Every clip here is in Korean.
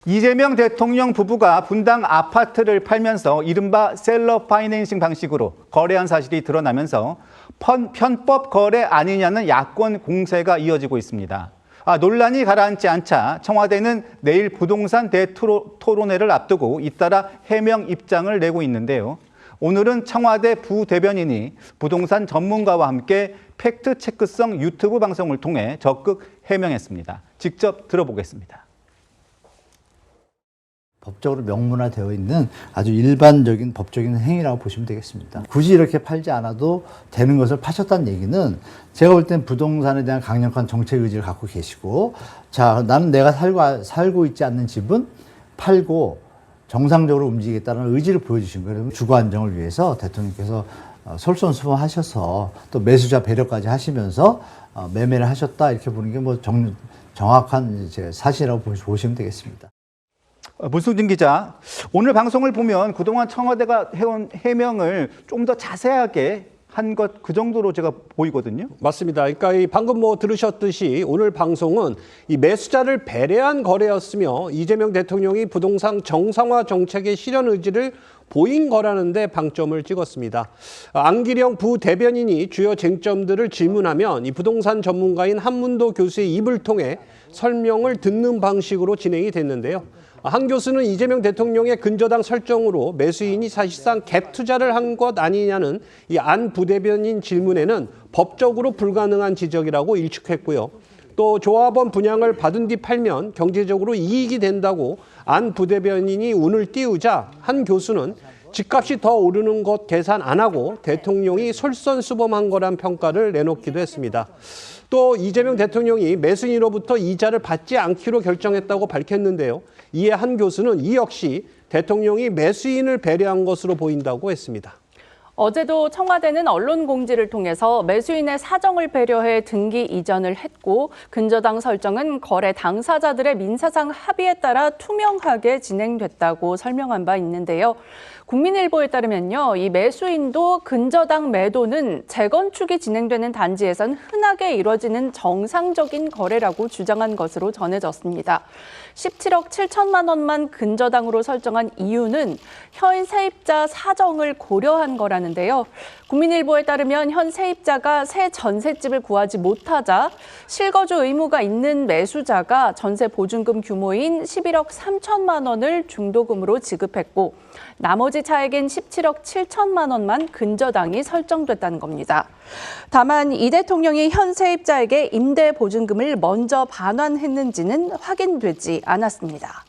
이재명 대통령 부부가 분당 아파트를 팔면서 이른바 셀러 파이낸싱 방식으로 거래한 사실이 드러나면서 편법 거래 아니냐는 야권 공세가 이어지고 있습니다. 논란이 가라앉지 않자 청와대는 내일 부동산 대토론회를 앞두고 잇따라 해명 입장을 내고 있는데요. 오늘은 청와대 부대변인이 부동산 전문가와 함께 팩트체크성 유튜브 방송을 통해 적극 해명했습니다. 직접 들어보겠습니다. 법적으로 명문화되어 있는 아주 일반적인 법적인 행위라고 보시면 되겠습니다. 굳이 이렇게 팔지 않아도 되는 것을 파셨다는 얘기는 제가 볼 땐 부동산에 대한 강력한 정책 의지를 갖고 계시고, 자, 나는 내가 살고 있지 않는 집은 팔고 정상적으로 움직이겠다는 의지를 보여주신 거예요. 주거 안정을 위해서 대통령께서 솔선수범하셔서 또 매수자 배려까지 하시면서 매매를 하셨다, 이렇게 보는 게 뭐 정확한 사실이라고 보시면 되겠습니다. 문승준 기자, 오늘 방송을 보면 그동안 청와대가 해온 해명을 좀 더 자세하게 한 것 그 정도로 제가 보이거든요. 맞습니다. 그러니까 방금 들으셨듯이 오늘 방송은 이 매수자를 배려한 거래였으며 이재명 대통령이 부동산 정상화 정책의 실현 의지를 보인 거라는 데 방점을 찍었습니다. 안기령 부대변인이 주요 쟁점들을 질문하면 이 부동산 전문가인 한문도 교수의 입을 통해 설명을 듣는 방식으로 진행이 됐는데요. 한 교수는 이재명 대통령의 근저당 설정으로 매수인이 사실상 갭 투자를 한 것 아니냐는 이 안 부대변인 질문에는 법적으로 불가능한 지적이라고 일축했고요. 또 조합원 분양을 받은 뒤 팔면 경제적으로 이익이 된다고 안 부대변인이 운을 띄우자 한 교수는 집값이 더 오르는 것 계산 안 하고 대통령이 솔선수범한 거란 평가를 내놓기도 했습니다. 또 이재명 대통령이 매수인으로부터 이자를 받지 않기로 결정했다고 밝혔는데요. 이에 한 교수는 이 역시 대통령이 매수인을 배려한 것으로 보인다고 했습니다. 어제도 청와대는 언론 공지를 통해서 매수인의 사정을 배려해 등기 이전을 했고, 근저당 설정은 거래 당사자들의 민사상 합의에 따라 투명하게 진행됐다고 설명한 바 있는데요. 국민일보에 따르면요, 이 매수인도 근저당 매도는 재건축이 진행되는 단지에선 흔하게 이뤄지는 정상적인 거래라고 주장한 것으로 전해졌습니다. 17억 7천만 원만 근저당으로 설정한 이유는 현 세입자 사정을 고려한 거라는데요. 국민일보에 따르면 현 세입자가 새 전셋집을 구하지 못하자 실거주 의무가 있는 매수자가 전세 보증금 규모인 11억 3천만 원을 중도금으로 지급했고, 나머지 차액인 17억 7천만 원만 근저당이 설정됐다는 겁니다. 다만 이 대통령이 현 세입자에게 임대 보증금을 먼저 반환했는지는 확인되지 않았습니다.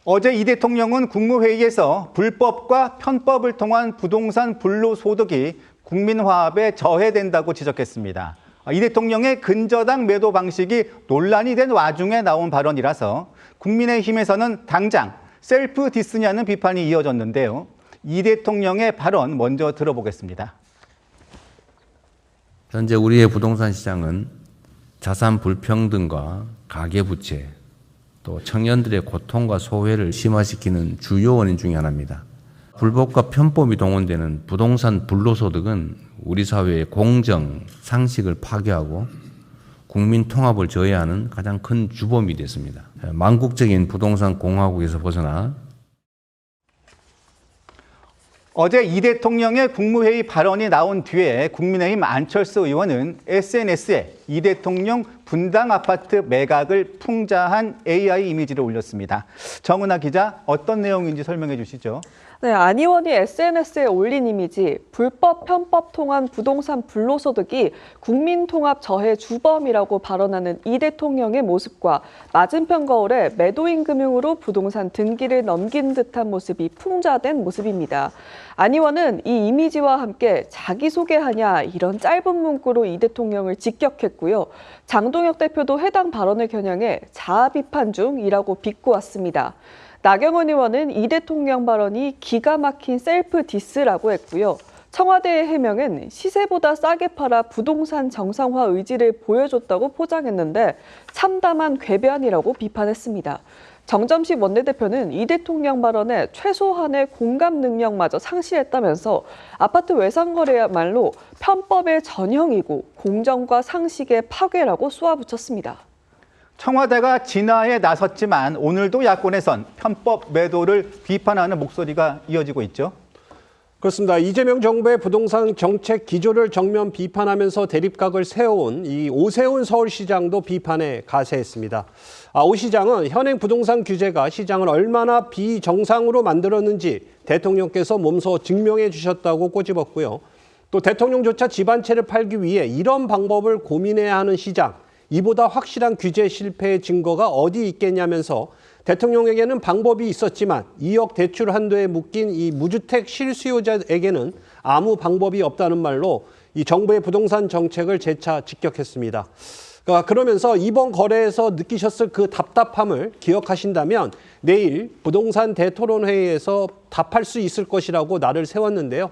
어제 이 대통령은 국무회의에서 불법과 편법을 통한 부동산 불로소득이 국민화합에 저해된다고 지적했습니다. 이 대통령의 근저당 매도 방식이 논란이 된 와중에 나온 발언이라서 국민의힘에서는 당장 셀프 디스냐는 비판이 이어졌는데요. 이 대통령의 발언 먼저 들어보겠습니다. 현재 우리의 부동산 시장은 자산 불평등과 가계부채, 또 청년들의 고통과 소외를 심화시키는 주요 원인 중에 하나입니다. 불법과 편법이 동원되는 부동산 불로소득은 우리 사회의 공정, 상식을 파괴하고 국민 통합을 저해하는 가장 큰 주범이 됐습니다. 망국적인 부동산 공화국에서 벗어나 어제 이 대통령의 국무회의 발언이 나온 뒤에 국민의힘 안철수 의원은 SNS에 이 대통령 분당 아파트 매각을 풍자한 AI 이미지를 올렸습니다. 정은아 기자, 어떤 내용인지 설명해 주시죠. 네, 안 의원이 SNS에 올린 이미지, 불법, 편법 통한 부동산 불로소득이 국민통합 저해 주범이라고 발언하는 이 대통령의 모습과 맞은편 거울에 매도인 금융으로 부동산 등기를 넘긴 듯한 모습이 풍자된 모습입니다. 안 의원은 이 이미지와 함께 자기소개하냐 이런 짧은 문구로 이 대통령을 직격했고요. 장동혁 대표도 해당 발언을 겨냥해 자아 비판 중이라고 비꼬았습니다. 나경원 의원은 이 대통령 발언이 기가 막힌 셀프 디스라고 했고요. 청와대의 해명은 시세보다 싸게 팔아 부동산 정상화 의지를 보여줬다고 포장했는데 참담한 궤변이라고 비판했습니다. 정점식 원내대표는 이 대통령 발언에 최소한의 공감 능력마저 상실했다면서 아파트 외상거래야말로 편법의 전형이고 공정과 상식의 파괴라고 쏘아붙였습니다. 청와대가 진화에 나섰지만 오늘도 야권에선 편법 매도를 비판하는 목소리가 이어지고 있죠. 그렇습니다. 이재명 정부의 부동산 정책 기조를 정면 비판하면서 대립각을 세워온 이 오세훈 서울시장도 비판에 가세했습니다. 오 시장은 현행 부동산 규제가 시장을 얼마나 비정상으로 만들었는지 대통령께서 몸소 증명해 주셨다고 꼬집었고요. 또 대통령조차 집 한 채를 팔기 위해 이런 방법을 고민해야 하는 시장, 이보다 확실한 규제 실패의 증거가 어디 있겠냐면서 대통령에게는 방법이 있었지만 2억 대출 한도에 묶인 이 무주택 실수요자에게는 아무 방법이 없다는 말로 이 정부의 부동산 정책을 재차 직격했습니다. 그러면서 이번 거래에서 느끼셨을 그 답답함을 기억하신다면 내일 부동산 대토론회의에서 답할 수 있을 것이라고 날을 세웠는데요.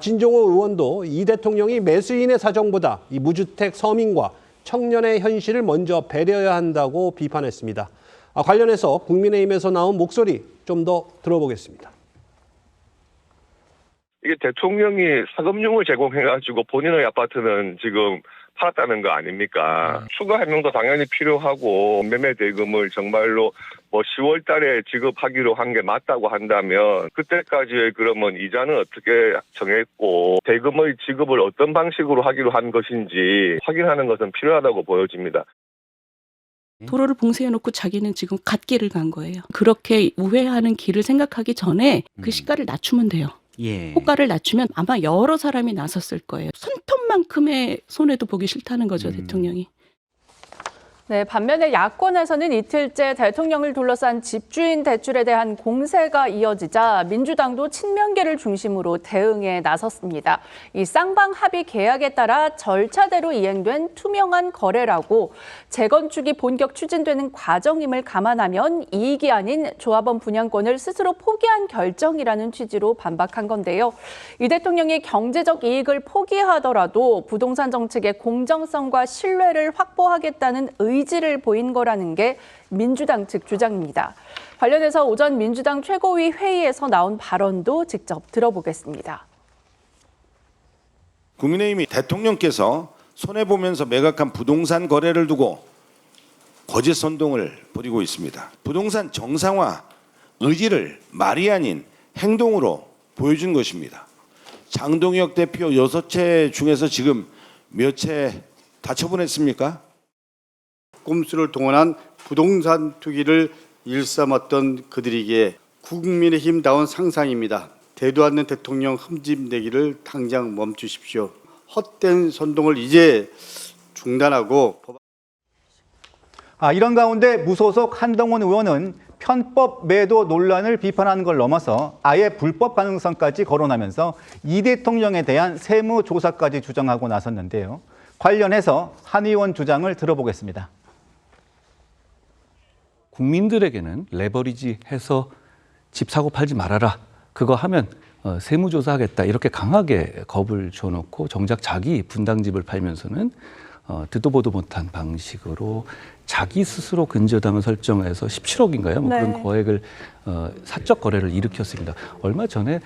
진종호 의원도 이 대통령이 매수인의 사정보다 이 무주택 서민과 청년의 현실을 먼저 배려해야 한다고 비판했습니다. 관련해서 국민의힘에서 나온 목소리 좀 더 들어보겠습니다. 이게 대통령이 사금융을 제공해가지고 본인의 아파트는 지금 팔았다는 거 아닙니까? 추가 해명도 당연히 필요하고 매매 대금을 정말로 10월 달에 지급하기로 한 게 맞다고 한다면 그때까지의 그러면 이자는 어떻게 정했고 대금의 지급을 어떤 방식으로 하기로 한 것인지 확인하는 것은 필요하다고 보여집니다. 도로를 봉쇄해놓고 자기는 지금 갓길을 간 거예요. 그렇게 우회하는 길을 생각하기 전에 그 시가를 낮추면 돼요. 예. 호가를 낮추면 아마 여러 사람이 나섰을 거예요. 손톱만큼의 손해도 보기 싫다는 거죠, 대통령이. 네, 반면에 야권에서는 이틀째 대통령을 둘러싼 집주인 대출에 대한 공세가 이어지자 민주당도 친명계를 중심으로 대응에 나섰습니다. 이 쌍방 합의 계약에 따라 절차대로 이행된 투명한 거래라고 재건축이 본격 추진되는 과정임을 감안하면 이익이 아닌 조합원 분양권을 스스로 포기한 결정이라는 취지로 반박한 건데요. 이 대통령이 경제적 이익을 포기하더라도 부동산 정책의 공정성과 신뢰를 확보하겠다는 의지를 보인 거라는 게 민주당 측 주장입니다. 관련해서 오전 민주당 최고위 회의에서 나온 발언도 직접 들어보겠습니다. 국민의힘이 대통령께서 손해보면서 매각한 부동산 거래를 두고 거짓 선동을 벌이고 있습니다. 부동산 정상화 의지를 말이 아닌 행동으로 보여준 것입니다. 장동혁 대표 6채 중에서 지금 몇 채 다 처분했습니까? 꼼수를 동원한 부동산 투기를 일삼았던 그들에게 국민의힘다운 상상입니다. 대도 않는 대통령 흠집내기를 당장 멈추십시오. 헛된 선동을 이제 중단하고 이런 가운데 무소속 한동훈 의원은 편법 매도 논란을 비판하는 걸 넘어서 아예 불법 가능성까지 거론하면서 이 대통령에 대한 세무조사까지 주장하고 나섰는데요. 관련해서 한 의원 주장을 들어보겠습니다. 국민들에게는 레버리지해서 집 사고 팔지 말아라. 그거 하면 세무조사하겠다. 이렇게 강하게 겁을 줘놓고 정작 자기 분당집을 팔면서는 듣도 보도 못한 방식으로 자기 스스로 근저당을 설정해서 17억인가요? 네. 그런 거액을 사적 거래를 일으켰습니다. 얼마 전에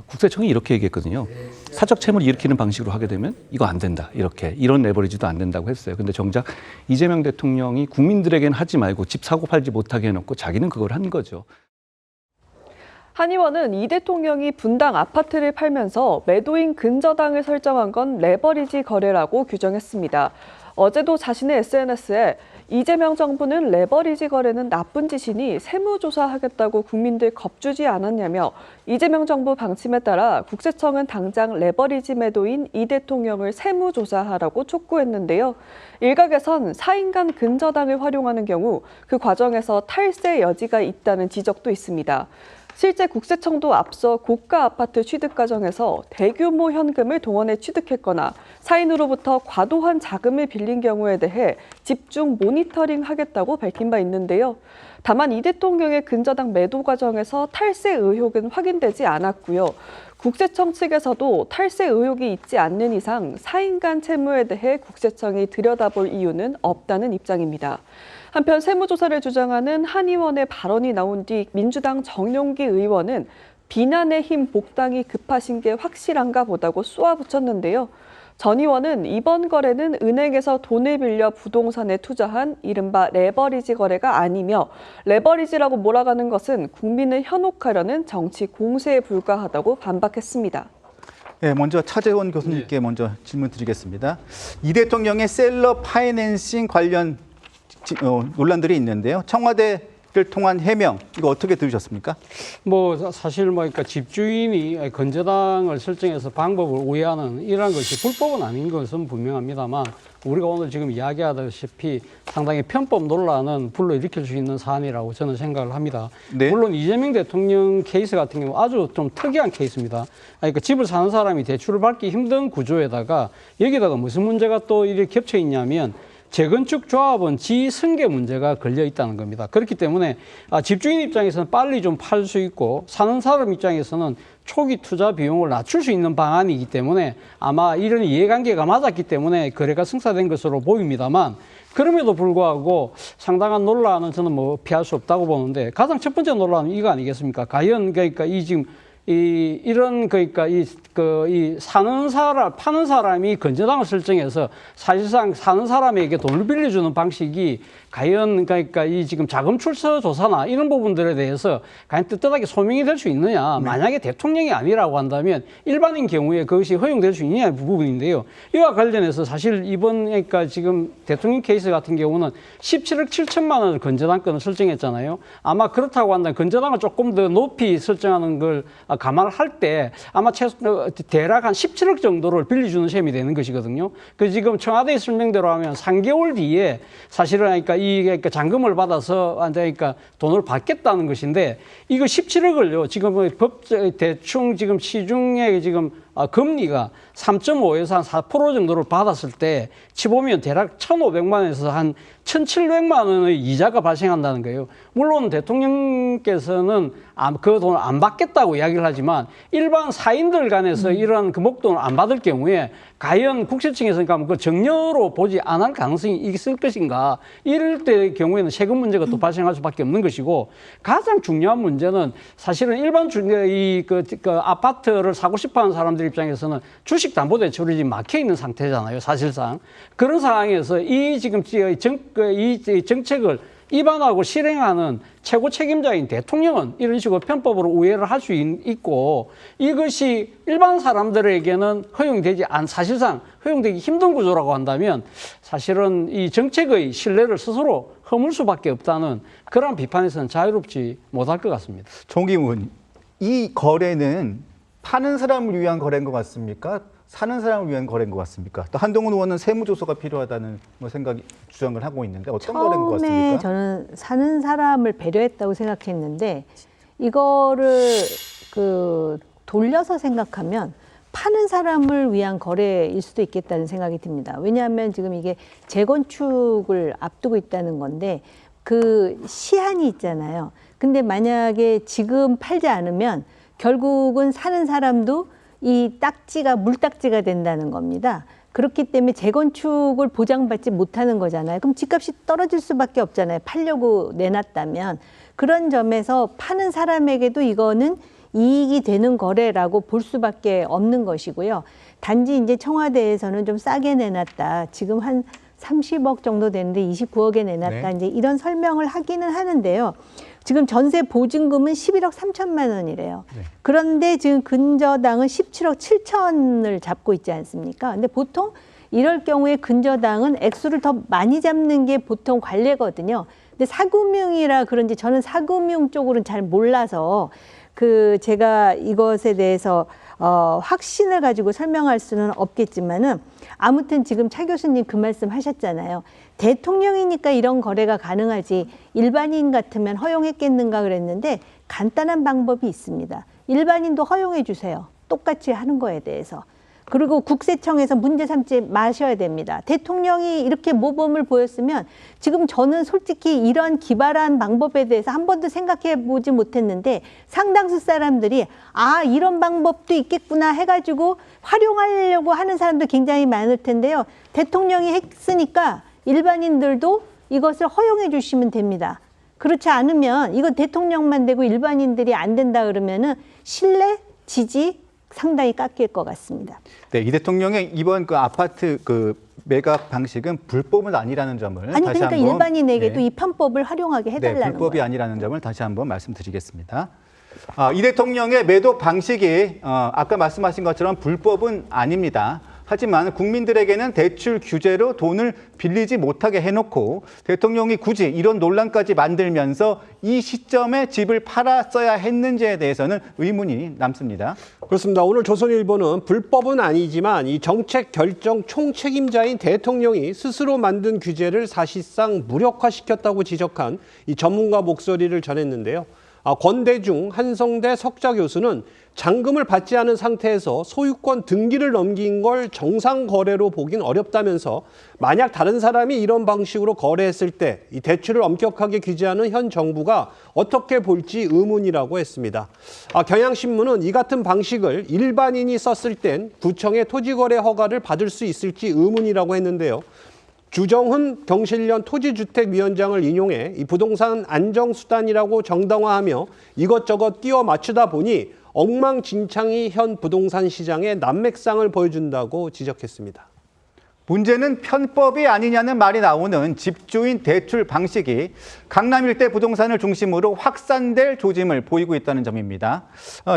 국세청이 이렇게 얘기했거든요. 사적 채무를 일으키는 방식으로 하게 되면 이거 안 된다. 이런 레버리지도 안 된다고 했어요. 근데 정작 이재명 대통령이 국민들에게는 하지 말고 집 사고 팔지 못하게 해놓고 자기는 그걸 한 거죠. 한 의원은 이 대통령이 분당 아파트를 팔면서 매도인 근저당을 설정한 건 레버리지 거래라고 규정했습니다. 어제도 자신의 SNS에 이재명 정부는 레버리지 거래는 나쁜 짓이니 세무조사하겠다고 국민들 겁주지 않았냐며 이재명 정부 방침에 따라 국세청은 당장 레버리지 매도인 이 대통령을 세무조사하라고 촉구했는데요. 일각에선 사인 간 근저당을 활용하는 경우 그 과정에서 탈세 여지가 있다는 지적도 있습니다. 실제 국세청도 앞서 고가 아파트 취득 과정에서 대규모 현금을 동원해 취득했거나 사인으로부터 과도한 자금을 빌린 경우에 대해 집중 모니터링하겠다고 밝힌 바 있는데요. 다만 이 대통령의 근저당 매도 과정에서 탈세 의혹은 확인되지 않았고요. 국세청 측에서도 탈세 의혹이 있지 않는 이상 사인 간 채무에 대해 국세청이 들여다볼 이유는 없다는 입장입니다. 한편 세무조사를 주장하는 한 의원의 발언이 나온 뒤 민주당 정용기 의원은 비난의 힘 복당이 급하신 게 확실한가 보다고 쏘아붙였는데요. 전 의원은 이번 거래는 은행에서 돈을 빌려 부동산에 투자한 이른바 레버리지 거래가 아니며 레버리지라고 몰아가는 것은 국민을 현혹하려는 정치 공세에 불과하다고 반박했습니다. 네, 먼저 차재원 교수님께 먼저 질문 드리겠습니다. 이 대통령의 셀러 파이낸싱 관련 논란들이 있는데요. 청와대를 통한 해명, 이거 어떻게 들으셨습니까? 사실 그러니까 집주인이 건재당을 설정해서 방법을 오해하는 이러한 것이 불법은 아닌 것은 분명합니다만 우리가 오늘 지금 이야기하다시피 상당히 편법 논란은 불러일으킬 수 있는 사안이라고 저는 생각을 합니다. 네. 물론 이재명 대통령 케이스 같은 경우 아주 좀 특이한 케이스입니다. 그러니까 집을 사는 사람이 대출을 받기 힘든 구조에다가 여기다가 무슨 문제가 또 이렇게 겹쳐 있냐면 재건축 조합은 지승계 문제가 걸려 있다는 겁니다. 그렇기 때문에 집주인 입장에서는 빨리 좀 팔 수 있고 사는 사람 입장에서는 초기 투자 비용을 낮출 수 있는 방안이기 때문에 아마 이런 이해관계가 맞았기 때문에 거래가 승사된 것으로 보입니다만 그럼에도 불구하고 상당한 논란은 저는 피할 수 없다고 보는데 가장 첫 번째 논란은 이거 아니겠습니까? 과연 그러니까 파는 사람이 건재당을 설정해서 사실상 사는 사람에게 돈을 빌려주는 방식이 과연 지금 자금 출처 조사나 이런 부분들에 대해서 과연 떳떳하게 소명이 될 수 있느냐. 만약에 대통령이 아니라고 한다면 일반인 경우에 그것이 허용될 수 있느냐 부분인데요. 이와 관련해서 사실 이번 지금 대통령 케이스 같은 경우는 17억 7천만 원을 건재당 건을 설정했잖아요. 아마 그렇다고 한다면 건재당을 조금 더 높이 설정하는 걸 감안을 할 때 아마 대략 한 17억 정도를 빌려주는 셈이 되는 것이거든요. 그 지금 청와대의 설명대로 하면 3개월 뒤에 사실은 잔금을 받아서 돈을 받겠다는 것인데 이거 17억을요 지금 대충 지금 시중에 지금 금리가 3.5에서 한 4% 정도를 받았을 때 치보면 대략 1,500만 원에서 한 1,700만 원의 이자가 발생한다는 거예요. 물론 대통령께서는 그 돈을 안 받겠다고 이야기를 하지만 일반 사인들 간에서 이러한 그 목돈을 안 받을 경우에 과연 국세청에서 그 정려로 보지 않을 가능성이 있을 것인가. 이럴 때 경우에는 세금 문제가 또 발생할 수밖에 없는 것이고 가장 중요한 문제는 사실은 일반 아파트를 사고 싶어하는 사람들 입장에서는 주식담보대출이 지금 막혀 있는 상태잖아요. 사실상 그런 상황에서 이 정책을 입안하고 실행하는 최고 책임자인 대통령은 이런 식으로 편법으로 우회를 할 수 있고 이것이 일반 사람들에게는 사실상 허용되기 힘든 구조라고 한다면 사실은 이 정책의 신뢰를 스스로 허물 수밖에 없다는 그런 비판에서는 자유롭지 못할 것 같습니다. 정기 의원님, 이 거래는 파는 사람을 위한 거래인 것 같습니까? 사는 사람을 위한 거래인 것 같습니까? 또 한동훈 의원은 세무조사가 필요하다는 주장을 하고 있는데 어떤 거래인 것 같습니까? 처음에 저는 사는 사람을 배려했다고 생각했는데 이거를 돌려서 생각하면 파는 사람을 위한 거래일 수도 있겠다는 생각이 듭니다. 왜냐하면 지금 이게 재건축을 앞두고 있다는 건데 그 시한이 있잖아요. 근데 만약에 지금 팔지 않으면 결국은 사는 사람도 이 물딱지가 된다는 겁니다. 그렇기 때문에 재건축을 보장받지 못하는 거잖아요. 그럼 집값이 떨어질 수밖에 없잖아요. 팔려고 내놨다면. 그런 점에서 파는 사람에게도 이거는 이익이 되는 거래라고 볼 수밖에 없는 것이고요. 단지 이제 청와대에서는 좀 싸게 내놨다. 지금 한 30억 정도 되는데 29억에 내놨다. 네. 이제 이런 설명을 하기는 하는데요. 지금 전세 보증금은 11억 3천만 원이래요. 네. 그런데 지금 근저당은 17억 7천을 잡고 있지 않습니까? 근데 보통 이럴 경우에 근저당은 액수를 더 많이 잡는 게 보통 관례거든요. 근데 사금융이라 그런지 저는 사금융 쪽으로는 잘 몰라서 제가 이것에 대해서 확신을 가지고 설명할 수는 없겠지만은 아무튼 지금 차 교수님 그 말씀 하셨잖아요. 대통령이니까 이런 거래가 가능하지 일반인 같으면 허용했겠는가 그랬는데 간단한 방법이 있습니다. 일반인도 허용해 주세요. 똑같이 하는 거에 대해서. 그리고 국세청에서 문제 삼지 마셔야 됩니다. 대통령이 이렇게 모범을 보였으면 지금 저는 솔직히 이런 기발한 방법에 대해서 한 번도 생각해 보지 못했는데 상당수 사람들이 이런 방법도 있겠구나 해가지고 활용하려고 하는 사람도 굉장히 많을 텐데요. 대통령이 했으니까 일반인들도 이것을 허용해 주시면 됩니다. 그렇지 않으면 이거 대통령만 되고 일반인들이 안 된다 그러면은 신뢰, 지지 상당히 깎일 것 같습니다. 네, 이 대통령의 이번 그 아파트 그 매각 방식은 불법은 아니라는 점을 아니 다시 그러니까 한번 일반인에게도 이 편법을 활용하게 해달라는 네, 불법이 거예요. 아니라는 점을 다시 한번 말씀드리겠습니다. 이 대통령의 매도 방식이 아까 말씀하신 것처럼 불법은 아닙니다. 하지만 국민들에게는 대출 규제로 돈을 빌리지 못하게 해놓고 대통령이 굳이 이런 논란까지 만들면서 이 시점에 집을 팔았어야 했는지에 대해서는 의문이 남습니다. 그렇습니다. 오늘 조선일보는 불법은 아니지만 이 정책 결정 총책임자인 대통령이 스스로 만든 규제를 사실상 무력화시켰다고 지적한 이 전문가 목소리를 전했는데요. 권대중 한성대 석좌 교수는 잔금을 받지 않은 상태에서 소유권 등기를 넘긴 걸 정상 거래로 보긴 어렵다면서 만약 다른 사람이 이런 방식으로 거래했을 때 이 대출을 엄격하게 규제하는 현 정부가 어떻게 볼지 의문이라고 했습니다. 경향신문은 이 같은 방식을 일반인이 썼을 땐 구청의 토지거래 허가를 받을 수 있을지 의문이라고 했는데요. 주정훈 경실련 토지주택위원장을 인용해 이 부동산 안정수단이라고 정당화하며 이것저것 끼워 맞추다 보니 엉망진창이 현 부동산 시장의 난맥상을 보여준다고 지적했습니다. 문제는 편법이 아니냐는 말이 나오는 집주인 대출 방식이 강남 일대 부동산을 중심으로 확산될 조짐을 보이고 있다는 점입니다.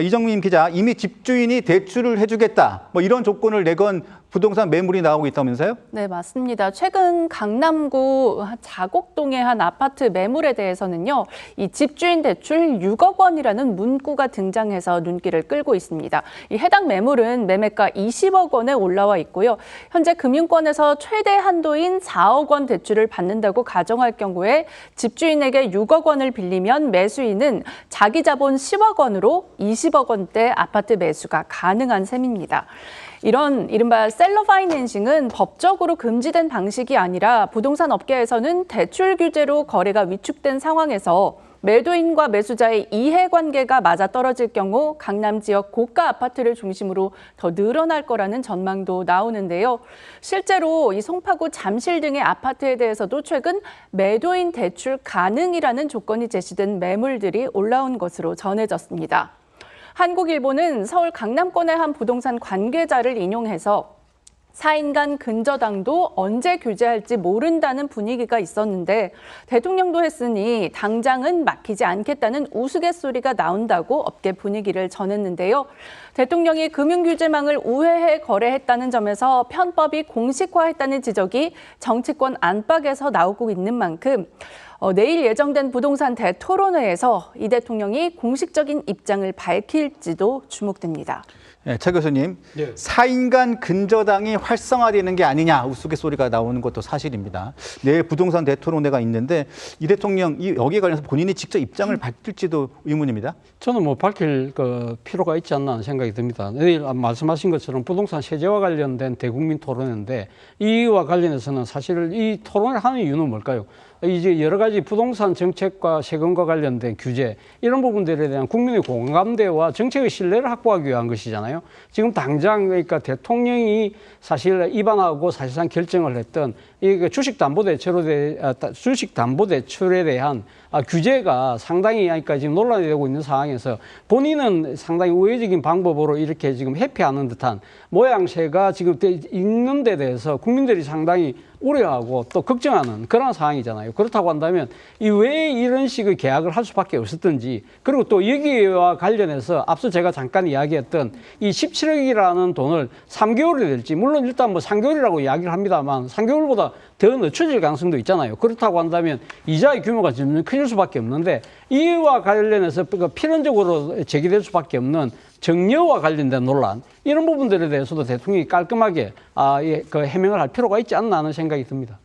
이정민 기자, 이미 집주인이 대출을 해주겠다, 이런 조건을 내건 부동산 매물이 나오고 있다면서요? 네, 맞습니다. 최근 강남구 자곡동의 한 아파트 매물에 대해서는요, 이 집주인 대출 6억 원이라는 문구가 등장해서 눈길을 끌고 있습니다. 이 해당 매물은 매매가 20억 원에 올라와 있고요. 현재 금융권에서 최대 한도인 4억 원 대출을 받는다고 가정할 경우에 집주인에게 6억 원을 빌리면 매수인은 자기 자본 10억 원으로 20억 원대 아파트 매수가 가능한 셈입니다. 이런 이른바 셀러 파이낸싱은 법적으로 금지된 방식이 아니라 부동산 업계에서는 대출 규제로 거래가 위축된 상황에서 매도인과 매수자의 이해관계가 맞아떨어질 경우 강남 지역 고가 아파트를 중심으로 더 늘어날 거라는 전망도 나오는데요. 실제로 이 송파구 잠실 등의 아파트에 대해서도 최근 매도인 대출 가능이라는 조건이 제시된 매물들이 올라온 것으로 전해졌습니다. 한국일보는 서울 강남권의 한 부동산 관계자를 인용해서 4인 간 근저당도 언제 규제할지 모른다는 분위기가 있었는데 대통령도 했으니 당장은 막히지 않겠다는 우스갯소리가 나온다고 업계 분위기를 전했는데요. 대통령이 금융규제망을 우회해 거래했다는 점에서 편법이 공식화했다는 지적이 정치권 안팎에서 나오고 있는 만큼 내일 예정된 부동산 대토론회에서 이 대통령이 공식적인 입장을 밝힐지도 주목됩니다. 네, 차 교수님, 네. 4인 간 근저당이 활성화되는 게 아니냐 우스갯소리가 나오는 것도 사실입니다. 내일 부동산 대토론회가 있는데 이 대통령 여기에 관해서 본인이 직접 입장을 밝힐지도 의문입니다. 저는 밝힐 필요가 있지 않나 하는 생각이 듭니다. 내일 말씀하신 것처럼 부동산 세제와 관련된 대국민 토론회인데 이와 관련해서는 사실 이 토론을 하는 이유는 뭘까요? 이제 여러 가지 부동산 정책과 세금과 관련된 규제 이런 부분들에 대한 국민의 공감대와 정책의 신뢰를 확보하기 위한 것이잖아요. 지금 당장 그러니까 대통령이 사실 입안하고 사실상 결정을 했던 이 주식담보대출에 대한 규제가 상당히 그러니까 지금 논란이 되고 있는 상황에서 본인은 상당히 우회적인 방법으로 이렇게 지금 회피하는 듯한 모양새가 지금 있는 데 대해서 국민들이 상당히 우려하고 또 걱정하는 그런 상황이잖아요. 그렇다고 한다면 왜 이런 식의 계약을 할 수밖에 없었던지, 그리고 또 여기와 관련해서 앞서 제가 잠깐 이야기했던 이 17억이라는 돈을 3개월이 될지, 물론 일단 3개월이라고 이야기를 합니다만 3개월보다 더 늦춰질 가능성도 있잖아요. 그렇다고 한다면 이자의 규모가 점점 커질 수밖에 없는데 이와 관련해서 필연적으로 제기될 수밖에 없는 정려와 관련된 논란, 이런 부분들에 대해서도 대통령이 깔끔하게 해명을 할 필요가 있지 않나 하는 생각이 듭니다.